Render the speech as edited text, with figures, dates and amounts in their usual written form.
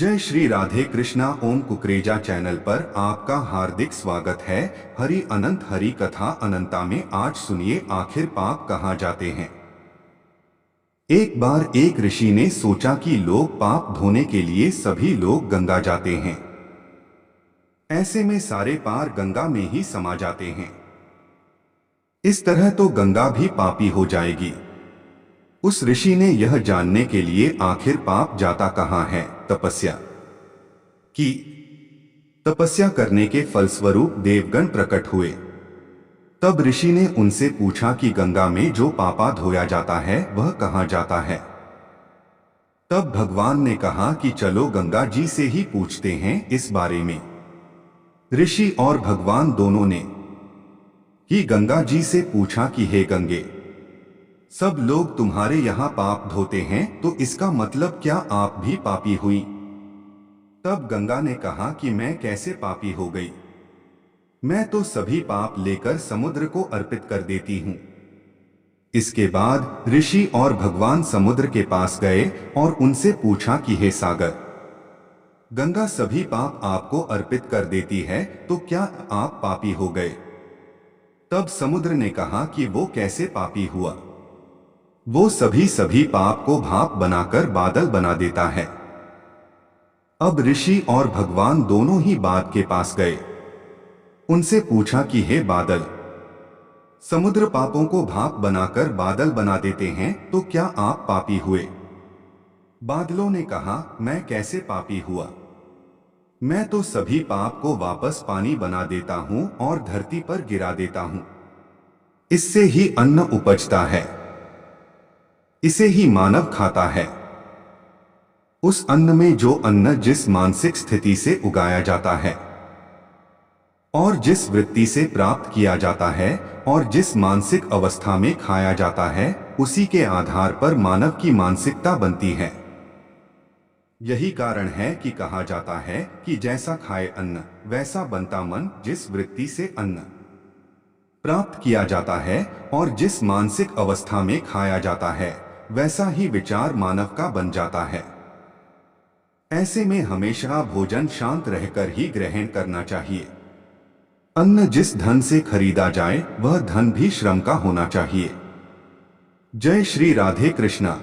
जय श्री राधे कृष्णा। ओम कुकरेजा चैनल पर आपका हार्दिक स्वागत है। हरि अनंत हरि कथा अनंता में आज सुनिए आखिर पाप कहाँ जाते हैं। एक बार एक ऋषि ने सोचा कि लोग पाप धोने के लिए सभी लोग गंगा जाते हैं। ऐसे में सारे पार गंगा में ही समा जाते हैं। इस तरह तो गंगा भी पापी हो जाएगी। उस ऋषि ने यह जानने के लिए आखिर पाप जाता कहाँ है तपस्या की। तपस्या करने के फलस्वरूप देवगण प्रकट हुए। तब ऋषि ने उनसे पूछा कि गंगा में जो पापा धोया जाता है वह कहाँ जाता है। तब भगवान ने कहा कि चलो गंगा जी से ही पूछते हैं इस बारे में। ऋषि और भगवान दोनों ने ही गंगा जी से पूछा कि हे गंगे, सब लोग तुम्हारे यहाँ पाप धोते हैं तो इसका मतलब क्या आप भी पापी हुई। तब गंगा ने कहा कि मैं कैसे पापी हो गई, मैं तो सभी पाप लेकर समुद्र को अर्पित कर देती हूँ। इसके बाद ऋषि और भगवान समुद्र के पास गए और उनसे पूछा कि हे सागर, गंगा सभी पाप आपको अर्पित कर देती है तो क्या आप पापी हो गए। तब समुद्र ने कहा कि वो कैसे पापी हुआ, वो सभी पाप को भाप बनाकर बादल बना देता है। अब ऋषि और भगवान दोनों ही बादल के पास गए। उनसे पूछा कि हे बादल, समुद्र पापों को भाप बनाकर बादल बना देते हैं तो क्या आप पापी हुए। बादलों ने कहा मैं कैसे पापी हुआ, मैं तो सभी पाप को वापस पानी बना देता हूं और धरती पर गिरा देता हूं। इससे ही अन्न उपजता है, इसे ही मानव खाता है। उस अन्न में जो अन्न जिस मानसिक स्थिति से उगाया जाता है और जिस वृत्ति से प्राप्त किया जाता है और जिस मानसिक अवस्था में खाया जाता है, उसी के आधार पर मानव की मानसिकता बनती है। यही कारण है कि कहा जाता है कि जैसा खाए अन्न वैसा बनता मन। जिस वृत्ति से अन्न प्राप्त किया जाता है और जिस मानसिक अवस्था में खाया जाता है, वैसा ही विचार मानव का बन जाता है। ऐसे में हमेशा भोजन शांत रहकर ही ग्रहण करना चाहिए। अन्न जिस धन से खरीदा जाए वह धन भी श्रम का होना चाहिए। जय श्री राधे कृष्णा।